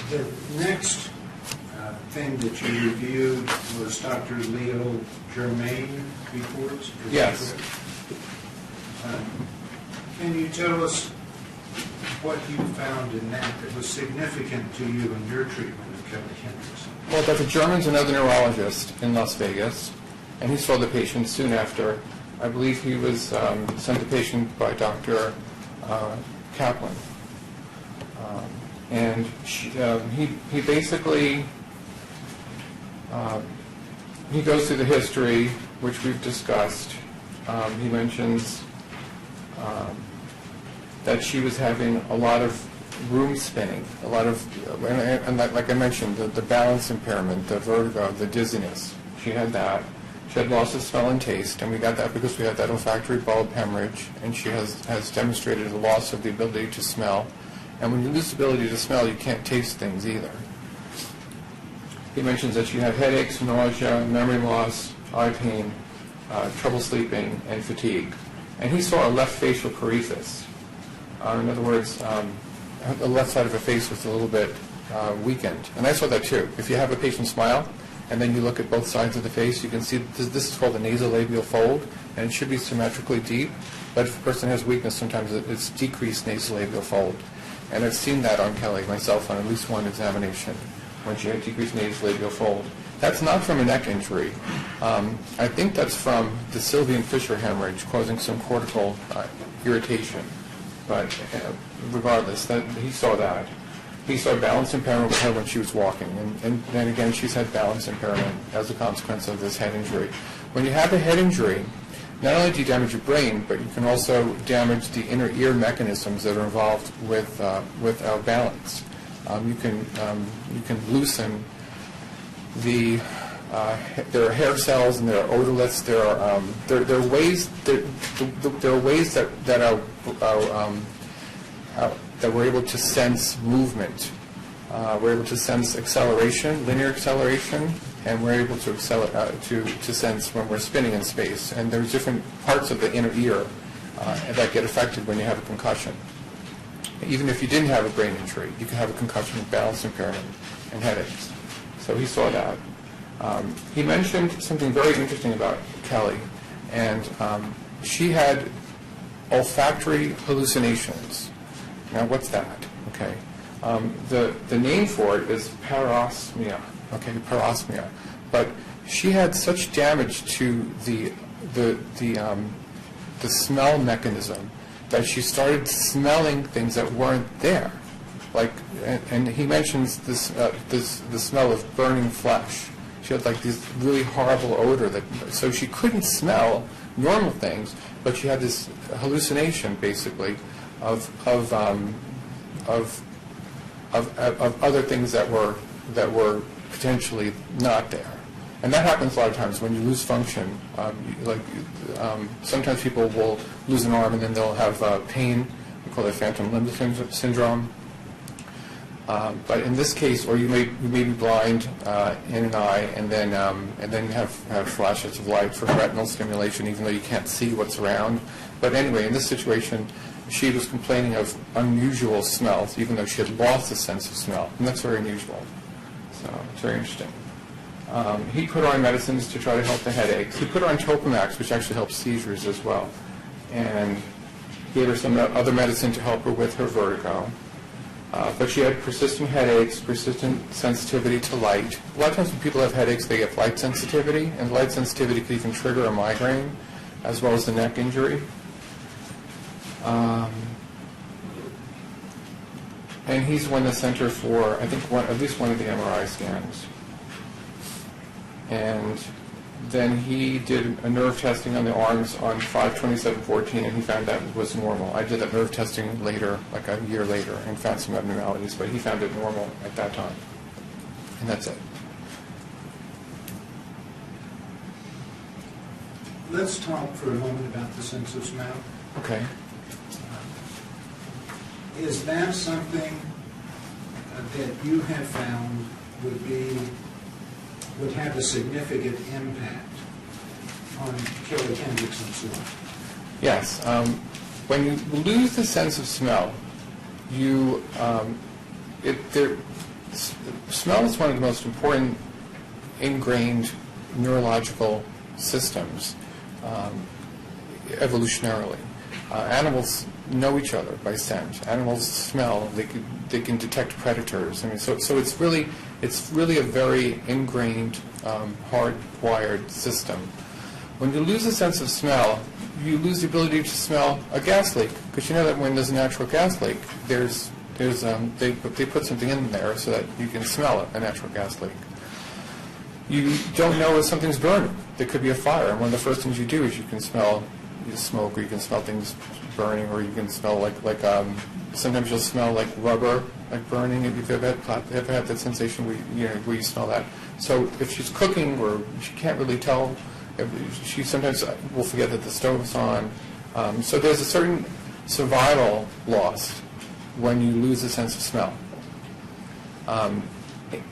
The next thing that you reviewed was Dr. Leo Germain reports? Yes. Can you tell us what you found in that was significant to you in your treatment of Kelly Hendrickson? Well, Dr. German's another neurologist in Las Vegas, and he saw the patient soon after. I believe he was sent the patient by Dr. Kaplan. And he basically, he goes through the history, which we've discussed. He mentions that she was having a lot of room spinning, a lot of, and like I mentioned, the balance impairment, the vertigo, the dizziness. She had that. She had loss of smell and taste, and we got that because we had that olfactory bulb hemorrhage, and she has demonstrated a loss of the ability to smell. And when you lose the ability to smell, you can't taste things either. He mentions that she had headaches, nausea, memory loss, eye pain, trouble sleeping, and fatigue. And he saw a left facial paresis. In other words, the left side of her face was a little bit weakened. And I saw that too. If you have a patient smile, and then you look at both sides of the face, you can see this is called the nasolabial fold, and it should be symmetrically deep. But if a person has weakness, sometimes it's decreased nasolabial fold. And I've seen that on Kelly myself on at least one examination when she had decreased nasolabial fold. That's not from a neck injury. I think that's from the Sylvian Fisher hemorrhage causing some cortical irritation. But regardless, he saw that. He saw balance impairment with her when she was walking. And then again, she's had balance impairment as a consequence of this head injury. When you have a head injury, not only do you damage your brain, but you can also damage the inner ear mechanisms that are involved with our balance. You can loosen the there are hair cells and there are otoliths. There are ways that we're able to sense movement. We're able to sense acceleration, linear acceleration, and we're able to to sense when we're spinning in space. And there's different parts of the inner ear that get affected when you have a concussion. Even if you didn't have a brain injury, you can have a concussion with balance impairment and headaches. So he saw that. He mentioned something very interesting about Kelly, and she had olfactory hallucinations. Now, what's that? Okay, the name for it is parosmia. Okay, parosmia. But she had such damage to the smell mechanism that she started smelling things that weren't there. Like, and he mentions the smell of burning flesh. She had like this really horrible odor so she couldn't smell normal things, but she had this hallucination basically of other things that were potentially not there. And that happens a lot of times when you lose function. Sometimes people will lose an arm and then they'll have pain. We call it phantom limb syndrome. But in this case, or you may be blind in an eye, and then you have flashes of light for retinal stimulation, even though you can't see what's around. But anyway, in this situation, she was complaining of unusual smells, even though she had lost the sense of smell, and that's very unusual. So it's very interesting. He put her on medicines to try to help the headaches. He put her on Topamax, which actually helps seizures as well, and gave her some other medicine to help her with her vertigo. But she had persistent headaches, persistent sensitivity to light. A lot of times when people have headaches, they have light sensitivity, and light sensitivity can even trigger a migraine, as well as the neck injury. And he's won the center for, I think, at least one of the MRI scans. And then he did a nerve testing on the arms on 5/27/14, and he found that was normal. I did that nerve testing later, like a year later, and found some abnormalities, but he found it normal at that time. And that's it. Let's talk for a moment about the sense of smell. Okay. Is that something that you have found would have a significant impact on Kelly Hendrickson's life? Yes. When you lose the sense of smell, you Smell is one of the most important ingrained neurological systems evolutionarily. Animals know each other by scent. Animals smell. They can detect predators. I mean, so it's really a very ingrained, hardwired system. When you lose a sense of smell, you lose the ability to smell a gas leak, because you know that when there's a natural gas leak, they put something in there so that you can smell a natural gas leak. You don't know if something's burning. There could be a fire, and one of the first things you do is you can smell smoke, or you can smell things burning, or you can smell like sometimes you'll smell like rubber, like burning. If you've ever had that sensation where you smell that. So if she's cooking, or she can't really tell, she sometimes will forget that the stove's on. So there's a certain survival loss when you lose a sense of smell.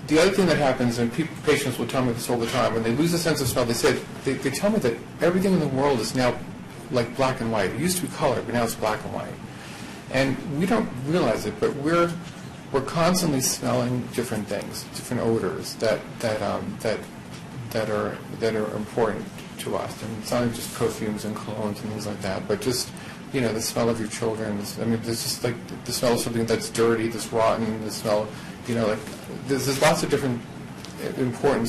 The other thing that happens, and patients will tell me this all the time, when they lose a sense of smell, they tell me that everything in the world is now like black and white. It used to be color, but now it's black and white. And we don't realize it, but we're constantly smelling different things, different odors that are important to us. And it's not just perfumes and colognes and things like that, but just the smell of your children. I mean, there's just like the smell of something that's dirty, that's rotten. The smell, like there's lots of different important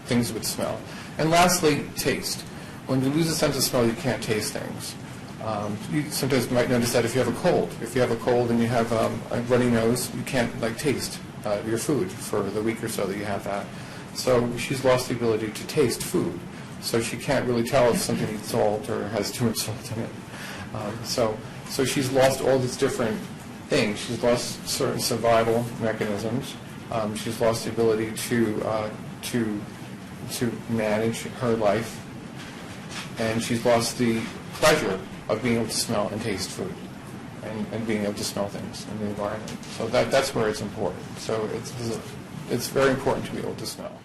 things with smell. And lastly, taste. When you lose a sense of smell, you can't taste things. You sometimes might notice that if you have a cold. If you have a cold and you have a runny nose, you can't taste your food for the week or so that you have that. So she's lost the ability to taste food. So she can't really tell if something needs salt or has too much salt in it. So she's lost all these different things. She's lost certain survival mechanisms. She's lost the ability to manage her life. And she's lost the pleasure of being able to smell and taste food, and being able to smell things in the environment. So that's where it's important. So it's very important to be able to smell.